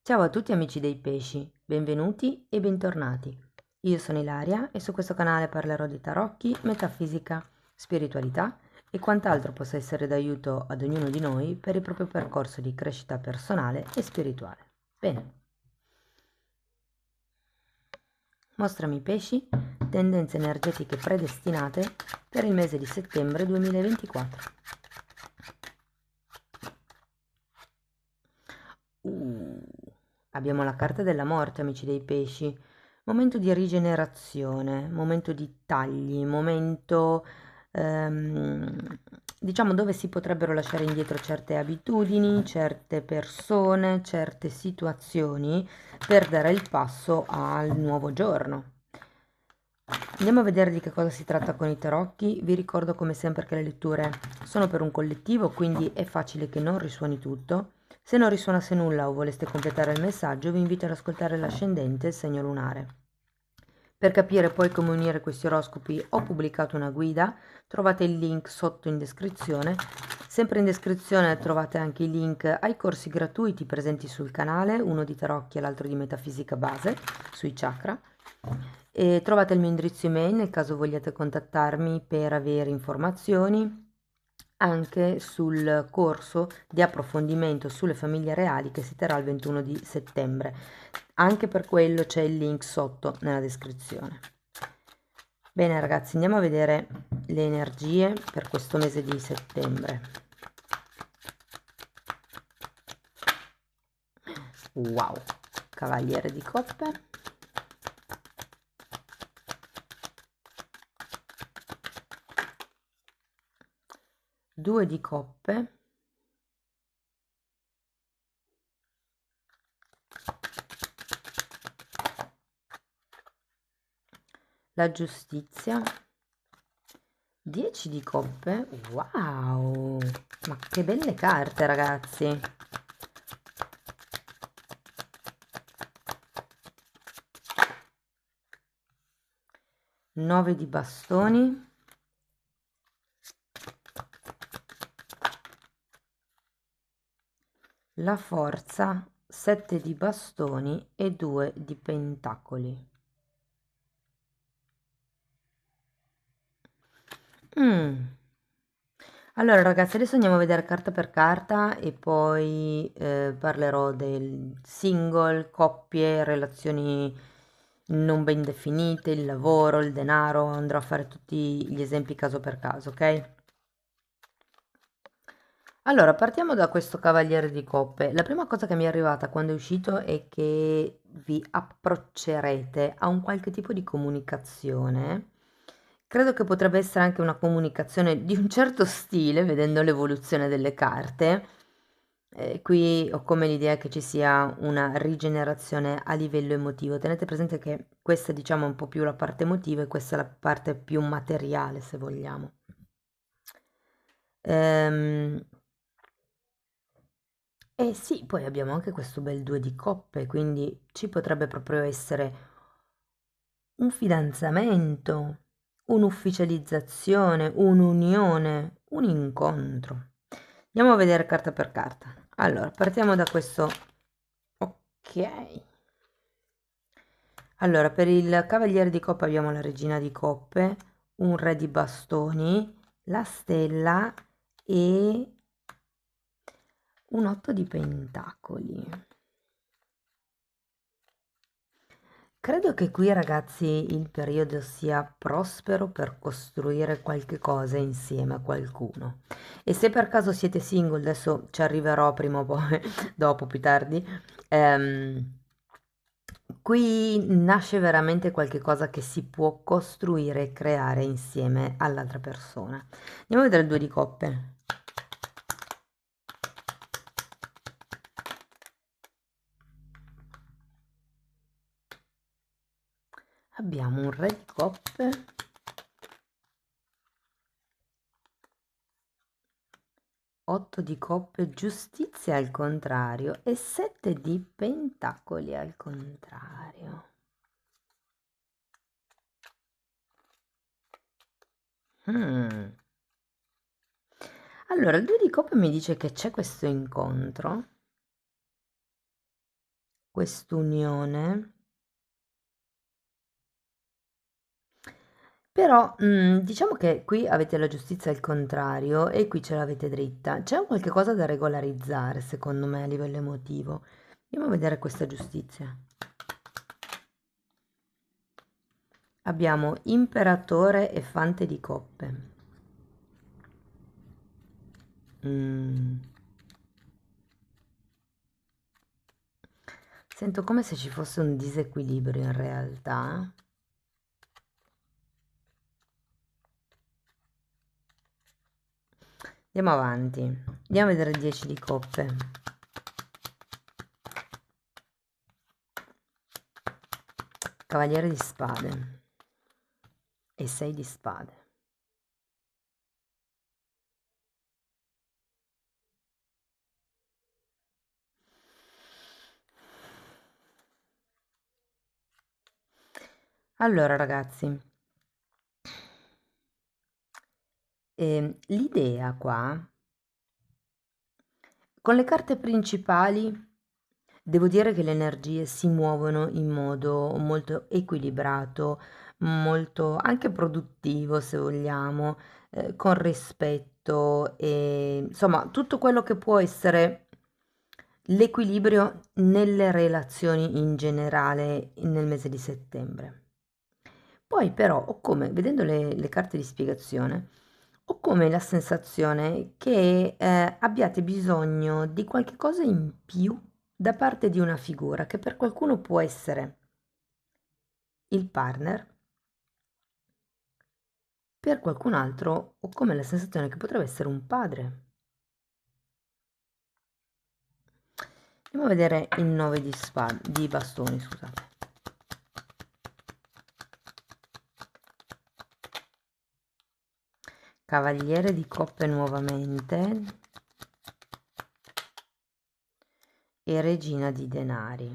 Ciao a tutti amici dei pesci, benvenuti e bentornati. Io sono Ilaria e su questo canale parlerò di tarocchi, metafisica, spiritualità e quant'altro possa essere d'aiuto ad ognuno di noi per il proprio percorso di crescita personale e spirituale. Bene, mostrami pesci, tendenze energetiche predestinate per il mese di settembre 2024. Uh, Abbiamo la carta della morte, amici dei pesci. Momento di rigenerazione, momento di tagli, momento, diciamo, dove si potrebbero lasciare indietro certe abitudini, certe persone, certe situazioni per dare il passo al nuovo giorno. Andiamo a vedere di che cosa si tratta con i tarocchi. Vi ricordo come sempre che le letture sono per un collettivo, quindi è facile che non risuoni tutto. Se non risuonasse nulla o voleste completare il messaggio, vi invito ad ascoltare l'ascendente e il segno lunare. Per capire poi come unire questi oroscopi ho pubblicato una guida, trovate il link sotto in descrizione. Sempre in descrizione trovate anche i link ai corsi gratuiti presenti sul canale, uno di tarocchi e l'altro di metafisica base, sui chakra. E trovate il mio indirizzo email nel caso vogliate contattarmi per avere informazioni anche sul corso di approfondimento sulle famiglie reali che si terrà il 21 di settembre. Anche per quello c'è il link sotto nella descrizione. Bene ragazzi, andiamo a vedere le energie per questo mese di settembre. Wow, Cavaliere di Coppe. Due di Coppe. La Giustizia. 10 di Coppe. Wow, ma che belle carte ragazzi. 9 di Bastoni. La Forza, 7 di Bastoni e 2 di Pentacoli. Allora ragazzi, adesso andiamo a vedere carta per carta e poi parlerò del single, coppie, relazioni non ben definite, il lavoro, il denaro, andrò a fare tutti gli esempi caso per caso, ok? Allora, partiamo da questo Cavaliere di Coppe. La prima cosa che mi è arrivata quando è uscito è che vi approccerete a un qualche tipo di comunicazione. Credo che potrebbe essere anche una comunicazione di un certo stile, vedendo l'evoluzione delle carte. Qui ho come l'idea che ci sia una rigenerazione a livello emotivo. Tenete presente che questa diciamo è un po' più la parte emotiva e questa è la parte più materiale, se vogliamo. Ehm, Eh sì, poi abbiamo anche questo bel 2 di coppe, quindi ci potrebbe proprio essere un fidanzamento, un'ufficializzazione, un'unione, un incontro. Andiamo a vedere carta per carta. Allora, partiamo da questo. Ok. Allora, per il Cavaliere di Coppe abbiamo la Regina di Coppe, un Re di Bastoni, la Stella e un 8 di Pentacoli. Credo che qui ragazzi il periodo sia prospero per costruire qualche cosa insieme a qualcuno. E se per caso siete single, adesso ci arriverò prima o poi, dopo, più tardi, qui nasce veramente qualche cosa che si può costruire e creare insieme all'altra persona. Andiamo a vedere il 2 di coppe. Abbiamo un Re di coppe. 8 di coppe, giustizia al contrario e 7 di pentacoli al contrario. Mm. Allora, il 2 di coppe mi dice che c'è questo incontro quest'unione. Però diciamo che qui avete la giustizia al contrario e qui ce l'avete dritta. C'è qualche cosa da regolarizzare, secondo me, a livello emotivo. Andiamo a vedere questa giustizia. Abbiamo imperatore e fante di coppe. Mm. Sento come se ci fosse un disequilibrio in realtà. Andiamo avanti. Andiamo a vedere il 10 di coppe. Cavaliere di spade. E 6 di spade. Allora ragazzi, l'idea qua, con le carte principali, devo dire che le energie si muovono in modo molto equilibrato, molto anche produttivo se vogliamo, con rispetto e insomma tutto quello che può essere l'equilibrio nelle relazioni in generale nel mese di settembre. Poi però ho come, vedendo le carte di spiegazione, ho come la sensazione che abbiate bisogno di qualche cosa in più da parte di una figura che per qualcuno può essere il partner, per qualcun altro ho come la sensazione che potrebbe essere un padre. Andiamo a vedere il 9 di bastoni, scusate. Cavaliere di coppe nuovamente e regina di denari.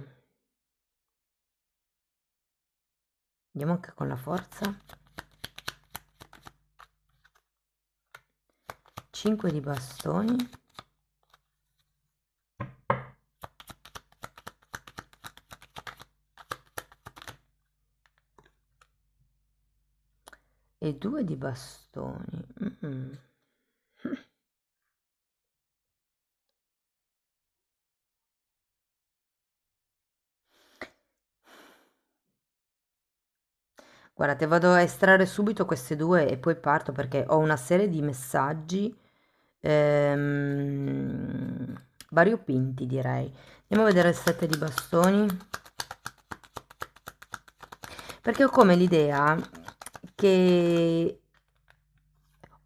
Andiamo anche con la forza. 5 di bastoni e 2 di bastoni. Guardate, vado a estrarre subito queste due e poi parto perché ho una serie di messaggi variopinti, direi. Andiamo a vedere il 7 di bastoni. Perché ho come l'idea che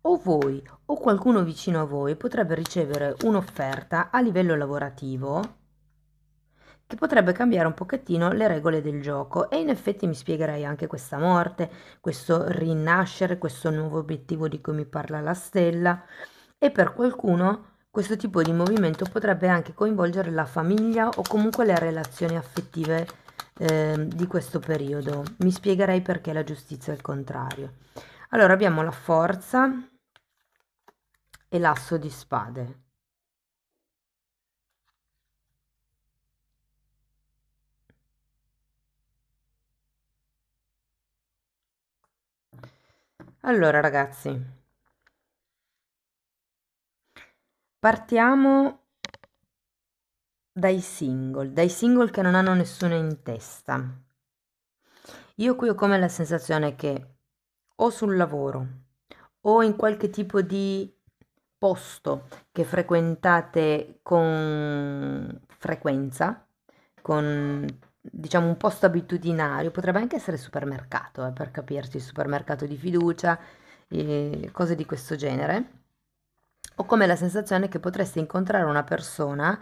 o voi o qualcuno vicino a voi potrebbe ricevere un'offerta a livello lavorativo che potrebbe cambiare un pochettino le regole del gioco e in effetti mi spiegherei anche questa morte, questo rinascere, questo nuovo obiettivo di cui mi parla la stella e per qualcuno questo tipo di movimento potrebbe anche coinvolgere la famiglia o comunque le relazioni affettive di questo periodo. Mi spiegherei perché la giustizia è il contrario. Allora abbiamo la forza e l'asso di spade. Allora ragazzi, partiamo dai single che non hanno nessuno in testa. Io qui ho come la sensazione che o sul lavoro o in qualche tipo di posto che frequentate con frequenza, con diciamo un posto abitudinario, potrebbe anche essere supermercato, per capirci, supermercato di fiducia, cose di questo genere. Ho come la sensazione che potreste incontrare una persona,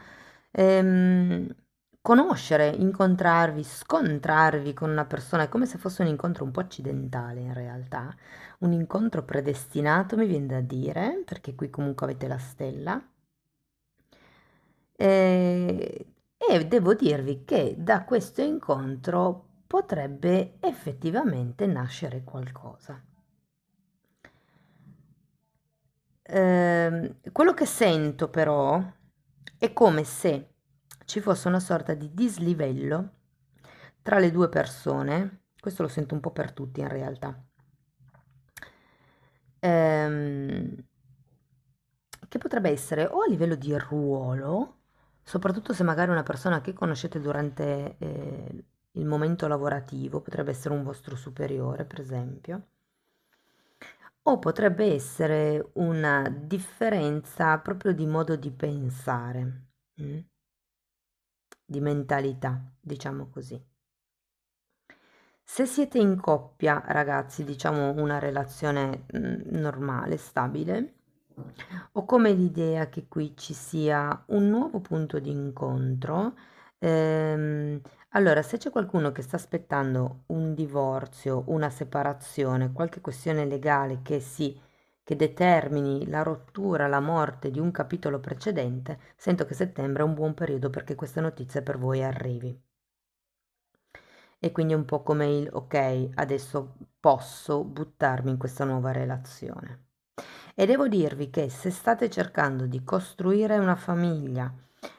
ehm, conoscere, incontrarvi, scontrarvi con una persona, è come se fosse un incontro un po' accidentale in realtà, un incontro predestinato, mi viene da dire, perché qui comunque avete la stella. E devo dirvi che da questo incontro potrebbe effettivamente nascere qualcosa. Quello che sento però è come se ci fosse una sorta di dislivello tra le due persone. Questo lo sento un po' per tutti in realtà. Che potrebbe essere o a livello di ruolo, soprattutto se magari una persona che conoscete durante il momento lavorativo, potrebbe essere un vostro superiore, per esempio, o potrebbe essere una differenza proprio di modo di pensare, di mentalità, diciamo così. Se siete in coppia, ragazzi, diciamo una relazione normale, stabile, ho come l'idea che qui ci sia un nuovo punto di incontro. Ehm, allora, se c'è qualcuno che sta aspettando un divorzio, una separazione, qualche questione legale che determini la rottura, la morte di un capitolo precedente, sento che settembre è un buon periodo perché questa notizia per voi arrivi. E quindi è un po' come il ok, adesso posso buttarmi in questa nuova relazione. E devo dirvi che se state cercando di costruire una famiglia,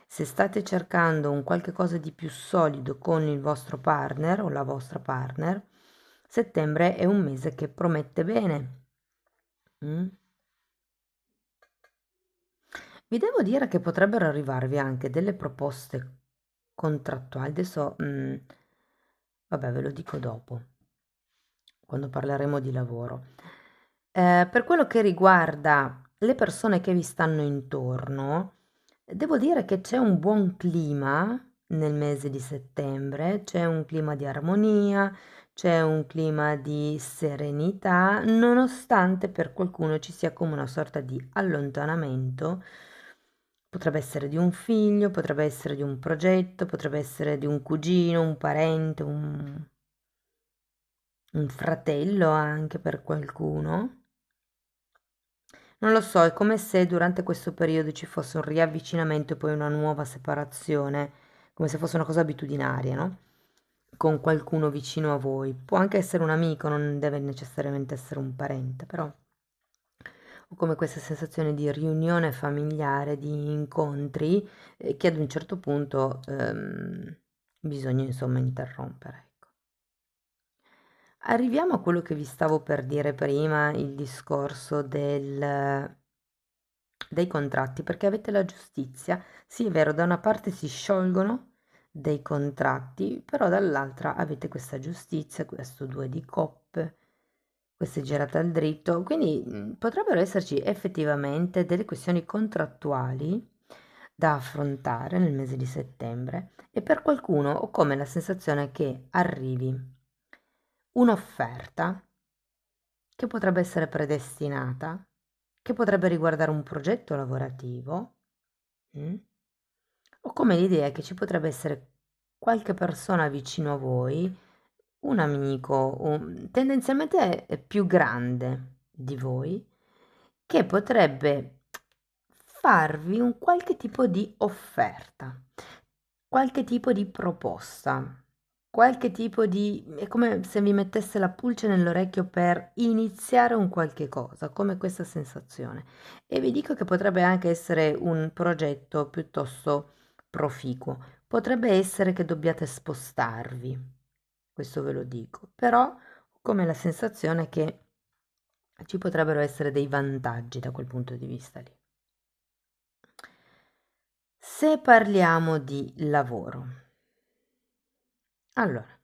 se state cercando un qualche cosa di più solido con il vostro partner o la vostra partner, settembre è un mese che promette bene. Vi devo dire che potrebbero arrivarvi anche delle proposte contrattuali. Adesso, vabbè, ve lo dico dopo, quando parleremo di lavoro. Per quello che riguarda le persone che vi stanno intorno, devo dire che c'è un buon clima nel mese di settembre, c'è un clima di armonia, c'è un clima di serenità, nonostante per qualcuno ci sia come una sorta di allontanamento. Potrebbe essere di un figlio, potrebbe essere di un progetto, potrebbe essere di un cugino, un parente, un fratello anche per qualcuno. Non lo so, è come se durante questo periodo ci fosse un riavvicinamento e poi una nuova separazione, come se fosse una cosa abitudinaria, no? Con qualcuno vicino a voi. Può anche essere un amico, non deve necessariamente essere un parente, però ho come questa sensazione di riunione familiare, di incontri che ad un certo punto bisogna insomma interrompere. Ecco. Arriviamo a quello che vi stavo per dire prima, il discorso dei contratti, perché avete la giustizia. Sì, è vero, da una parte si sciolgono dei contratti, però dall'altra avete questa giustizia, questo due di coppe, questa è girata al dritto, quindi potrebbero esserci effettivamente delle questioni contrattuali da affrontare nel mese di settembre e per qualcuno ho come la sensazione che arrivi un'offerta che potrebbe essere predestinata, che potrebbe riguardare un progetto lavorativo, mm? O come l'idea che ci potrebbe essere qualche persona vicino a voi, un amico, tendenzialmente più grande di voi, che potrebbe farvi un qualche tipo di offerta, qualche tipo di proposta, qualche tipo di... è come se vi mettesse la pulce nell'orecchio per iniziare un qualche cosa, come questa sensazione. E vi dico che potrebbe anche essere un progetto piuttosto proficuo. Potrebbe essere che dobbiate spostarvi, questo ve lo dico, però ho come la sensazione che ci potrebbero essere dei vantaggi da quel punto di vista lì. Se parliamo di lavoro, allora,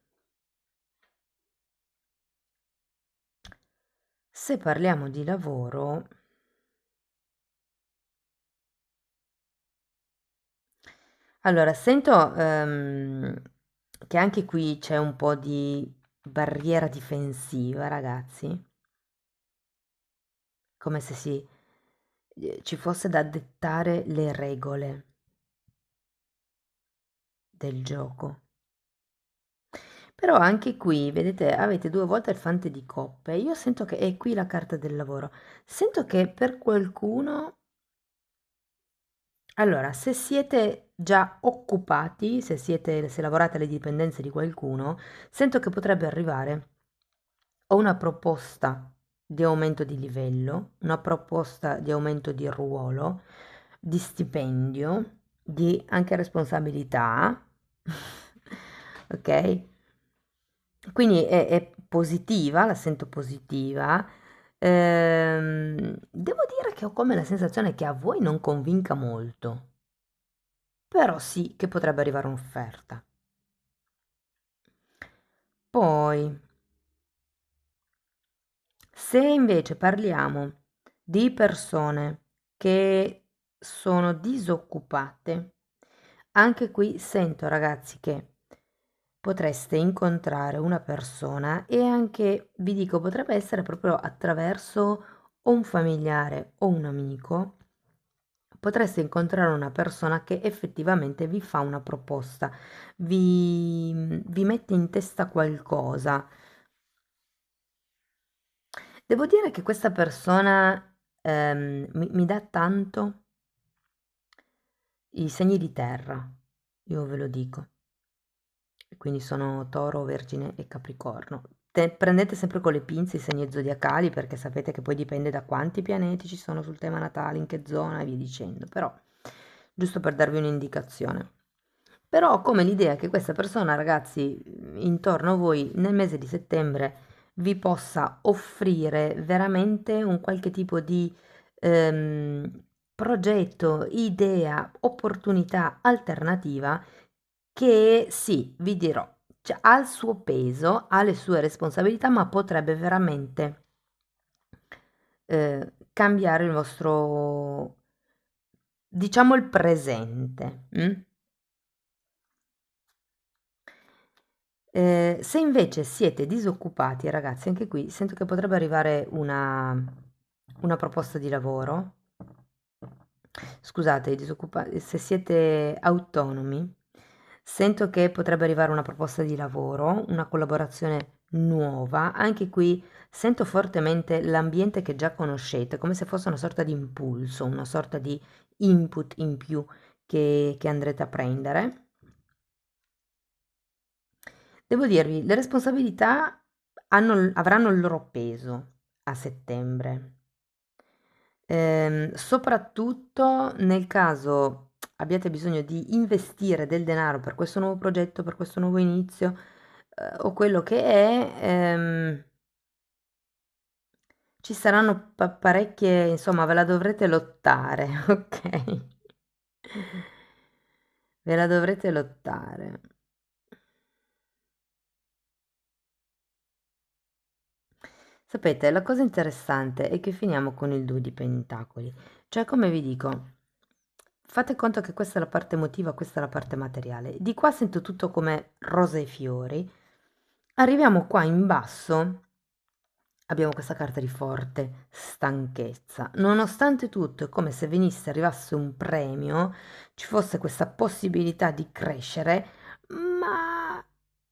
se parliamo di lavoro, allora sento che anche qui c'è un po' di barriera difensiva, ragazzi, come se ci fosse da dettare le regole del gioco. Però anche qui, vedete, avete due volte il fante di coppe. Io sento che è qui la carta del lavoro. Sento che per qualcuno, allora, se siete già occupati, se lavorate alle dipendenze di qualcuno, sento che potrebbe arrivare o una proposta di aumento di livello, una proposta di aumento di ruolo, di stipendio, di anche responsabilità, ok? Quindi è positiva, la sento positiva. Devo dire che ho come la sensazione che a voi non convinca molto, però sì che potrebbe arrivare un'offerta. Poi, se invece parliamo di persone che sono disoccupate, anche qui sento ragazzi che potreste incontrare una persona e anche, vi dico, potrebbe essere proprio attraverso o un familiare o un amico, potreste incontrare una persona che effettivamente vi fa una proposta, vi mette in testa qualcosa. Devo dire che questa persona mi dà tanto i segni di terra, io ve lo dico. Quindi sono Toro, Vergine e Capricorno. Prendete sempre con le pinze i segni zodiacali perché sapete che poi dipende da quanti pianeti ci sono sul tema natale, in che zona e via dicendo, però giusto per darvi un'indicazione. Però ho come l'idea che questa persona, ragazzi, intorno a voi nel mese di settembre vi possa offrire veramente un qualche tipo di progetto, idea, opportunità alternativa che sì, vi dirò, cioè, ha il suo peso, ha le sue responsabilità, ma potrebbe veramente cambiare il vostro, diciamo, il presente. Se invece siete disoccupati, ragazzi, anche qui sento che potrebbe arrivare una proposta di lavoro. Scusate, se siete autonomi, sento che potrebbe arrivare una proposta di lavoro, una collaborazione nuova. Anche qui sento fortemente l'ambiente che già conoscete, come se fosse una sorta di impulso, una sorta di input in più che andrete a prendere. Devo dirvi, le responsabilità avranno il loro peso a settembre. Soprattutto nel caso abbiate bisogno di investire del denaro per questo nuovo progetto, per questo nuovo inizio, o quello che è, ci saranno parecchie, insomma, ve la dovrete lottare, ok? Ve la dovrete lottare. Sapete, la cosa interessante è che finiamo con il 2 di pentacoli. Cioè, come vi dico, fate conto che questa è la parte emotiva, questa è la parte materiale. Di qua sento tutto come rose e fiori. Arriviamo qua in basso, abbiamo questa carta di forte stanchezza. Nonostante tutto, è come se arrivasse un premio, ci fosse questa possibilità di crescere, ma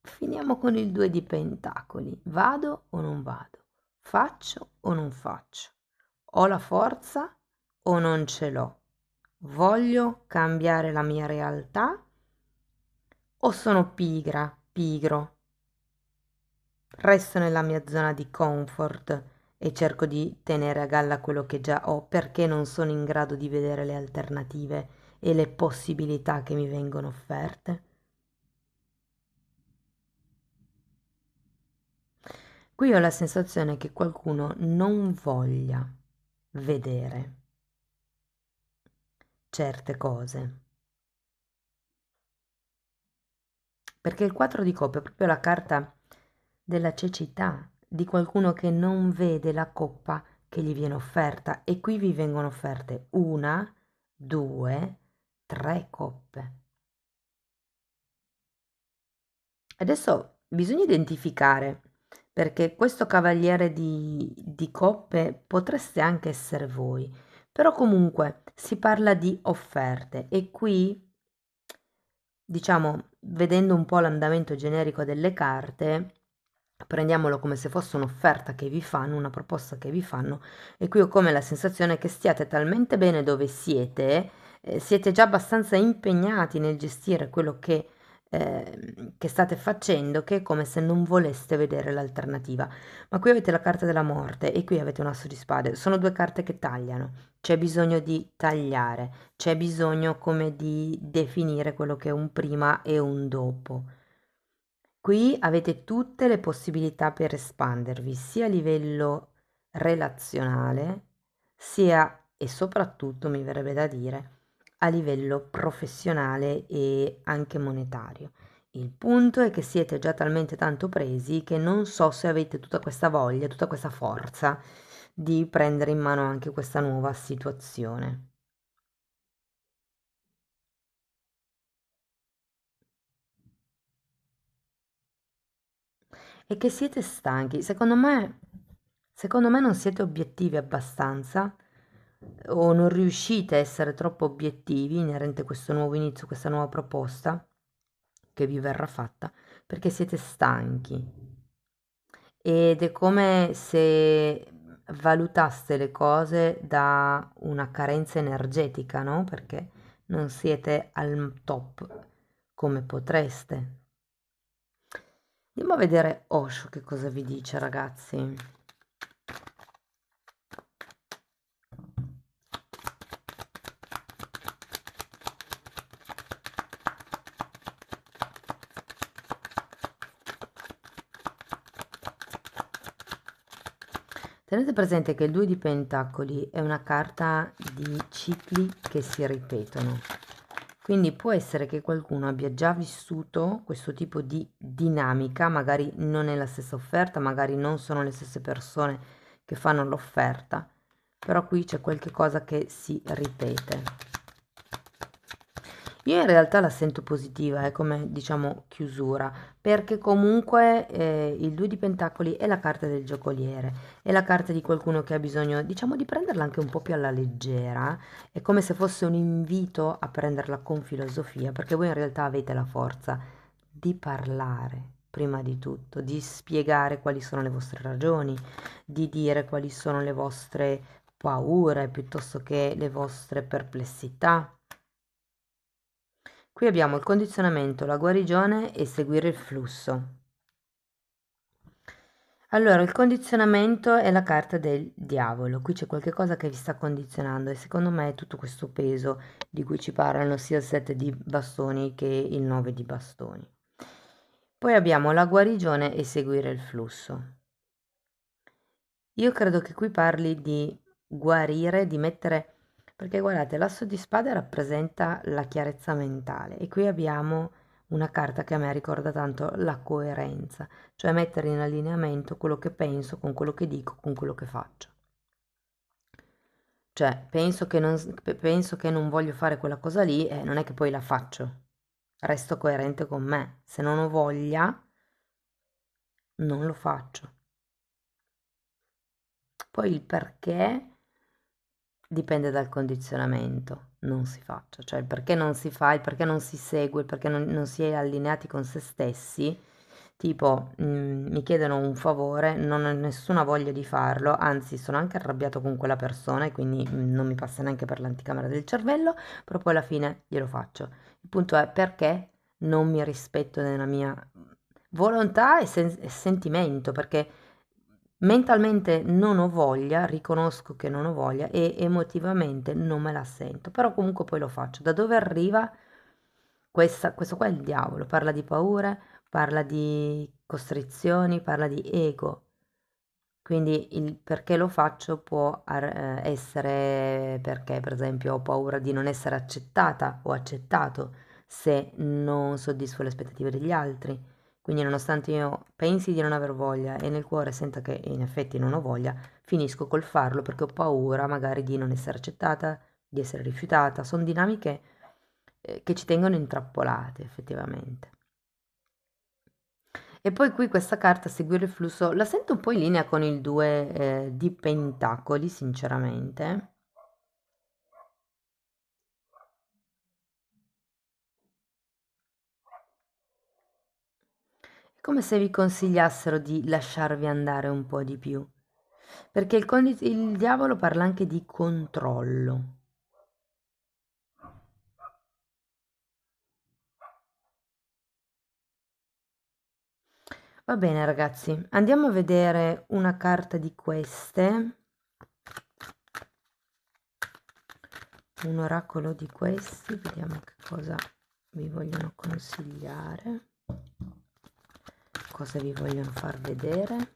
finiamo con il 2 di pentacoli. Vado o non vado? Faccio o non faccio? Ho la forza o non ce l'ho? Voglio cambiare la mia realtà o sono pigra, pigro? Resto nella mia zona di comfort e cerco di tenere a galla quello che già ho perché non sono in grado di vedere le alternative e le possibilità che mi vengono offerte. Qui ho la sensazione che qualcuno non voglia vedere certe cose. Perché il 4 di coppe è proprio la carta della cecità, di qualcuno che non vede la coppa che gli viene offerta e qui vi vengono offerte una, due, tre coppe. Adesso bisogna identificare, perché questo cavaliere di coppe potreste anche essere voi, però comunque si parla di offerte e qui, diciamo, vedendo un po' l'andamento generico delle carte, prendiamolo come se fosse un'offerta che vi fanno, una proposta che vi fanno, e qui ho come la sensazione che stiate talmente bene dove siete, siete già abbastanza impegnati nel gestire quello che che state facendo, che è come se non voleste vedere l'alternativa. Ma qui avete la carta della morte e qui avete un asso di spade. Sono due carte che tagliano. C'è bisogno di tagliare, c'è bisogno come di definire quello che è un prima e un dopo. Qui avete tutte le possibilità per espandervi, sia a livello relazionale, sia e soprattutto, mi verrebbe da dire, a livello professionale e anche monetario. Il punto è che siete già talmente tanto presi che non so se avete tutta questa voglia, tutta questa forza di prendere in mano anche questa nuova situazione. E che siete stanchi. Secondo me non siete obiettivi abbastanza o non riuscite a essere troppo obiettivi inerente a questo nuovo inizio, questa nuova proposta che vi verrà fatta, perché siete stanchi ed è come se valutaste le cose da una carenza energetica, no? Perché non siete al top come potreste. Andiamo a vedere Osho che cosa vi dice, ragazzi. Tenete presente che il 2 di Pentacoli è una carta di cicli che si ripetono. Quindi può essere che qualcuno abbia già vissuto questo tipo di dinamica, magari non è la stessa offerta, magari non sono le stesse persone che fanno l'offerta, però qui c'è qualche cosa che si ripete. Io in realtà la sento positiva, è come diciamo chiusura, perché comunque il 2 di Pentacoli è la carta del giocoliere, è la carta di qualcuno che ha bisogno, diciamo, di prenderla anche un po' più alla leggera, è come se fosse un invito a prenderla con filosofia, perché voi in realtà avete la forza di parlare, prima di tutto, di spiegare quali sono le vostre ragioni, di dire quali sono le vostre paure piuttosto che le vostre perplessità. Qui abbiamo il condizionamento, la guarigione e seguire il flusso. Allora, il condizionamento è la carta del diavolo. Qui c'è qualche cosa che vi sta condizionando e secondo me è tutto questo peso di cui ci parlano sia il 7 di bastoni che il 9 di bastoni. Poi abbiamo la guarigione e seguire il flusso. Io credo che qui parli di guarire, di mettere. Perché guardate, l'asso di spade rappresenta la chiarezza mentale e qui abbiamo una carta che a me ricorda tanto la coerenza, cioè mettere in allineamento quello che penso con quello che dico, con quello che faccio. Cioè, penso che non voglio fare quella cosa lì e non è che poi la faccio. Resto coerente con me. Se non ho voglia, non lo faccio. Poi il perché dipende dal condizionamento, non si faccia, cioè il perché non si fa, il perché non si segue, il perché non si è allineati con se stessi, tipo mi chiedono un favore, non ho nessuna voglia di farlo, anzi sono anche arrabbiato con quella persona e quindi non mi passa neanche per l'anticamera del cervello, però poi alla fine glielo faccio. Il punto è perché non mi rispetto nella mia volontà e sentimento, perché mentalmente non ho voglia, riconosco che non ho voglia e emotivamente non me la sento, però comunque poi lo faccio. Da dove arriva questo qua è il diavolo, parla di paure, parla di costrizioni, parla di ego. Quindi il perché lo faccio può essere perché, per esempio, ho paura di non essere accettata o accettato se non soddisfo le aspettative degli altri. Quindi, nonostante io pensi di non aver voglia e nel cuore senta che in effetti non ho voglia, finisco col farlo perché ho paura magari di non essere accettata, di essere rifiutata. Sono dinamiche che ci tengono intrappolate effettivamente. E poi qui questa carta, seguire il flusso, la sento un po' in linea con il 2 di Pentacoli, sinceramente. È come se vi consigliassero di lasciarvi andare un po' di più. Perché il diavolo parla anche di controllo. Va bene ragazzi, andiamo a vedere una carta di queste, un oracolo di questi, vediamo che cosa vi vogliono consigliare, cosa vi vogliono far vedere.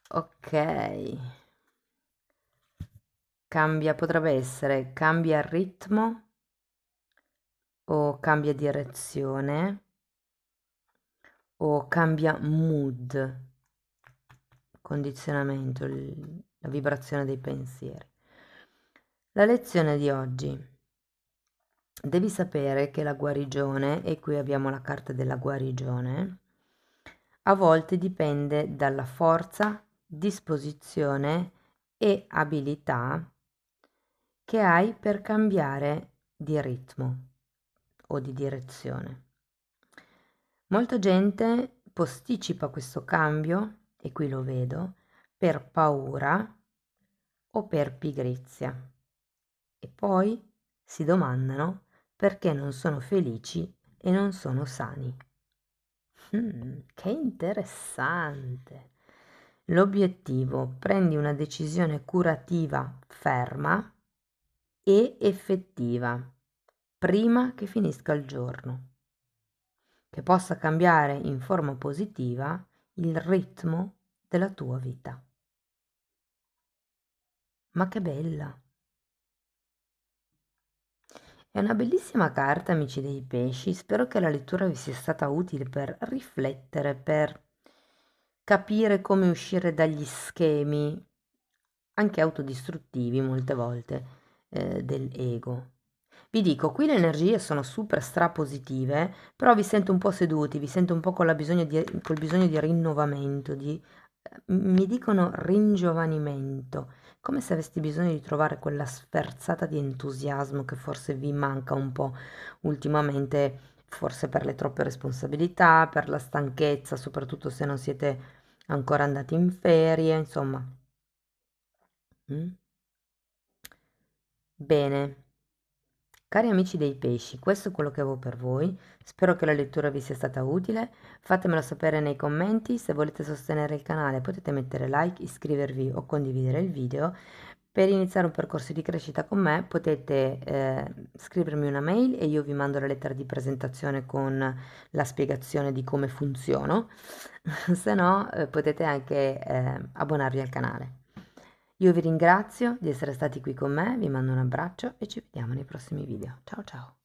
Ok, potrebbe essere cambia ritmo o cambia direzione o cambia mood, condizionamento, la vibrazione dei pensieri. La lezione di oggi. Devi sapere che la guarigione, e qui abbiamo la carta della guarigione, a volte dipende dalla forza, disposizione e abilità che hai per cambiare di ritmo o di direzione. Molta gente posticipa questo cambio, e qui lo vedo, per paura o per pigrizia, e poi si domandano perché non sono felici e non sono sani. Che interessante! L'obiettivo: prendi una decisione curativa ferma e effettiva prima che finisca il giorno, che possa cambiare in forma positiva il ritmo della tua vita. Ma che bella! È una bellissima carta, amici dei pesci. Spero che la lettura vi sia stata utile per riflettere, per capire come uscire dagli schemi, anche autodistruttivi molte volte, dell'ego. Vi dico, qui le energie sono super strapositive, però vi sento un po' seduti, vi sento un po' col bisogno di rinnovamento, mi dicono ringiovanimento, come se aveste bisogno di trovare quella sferzata di entusiasmo che forse vi manca un po' ultimamente, forse per le troppe responsabilità, per la stanchezza, soprattutto se non siete ancora andati in ferie, insomma. Bene, cari amici dei pesci, questo è quello che avevo per voi. Spero che la lettura vi sia stata utile. Fatemelo sapere nei commenti. Se volete sostenere il canale potete mettere like, iscrivervi o condividere il video. Per iniziare un percorso di crescita con me potete scrivermi una mail e io vi mando la lettera di presentazione con la spiegazione di come funziono. Se no potete anche abbonarvi al canale. Io vi ringrazio di essere stati qui con me, vi mando un abbraccio e ci vediamo nei prossimi video. Ciao ciao!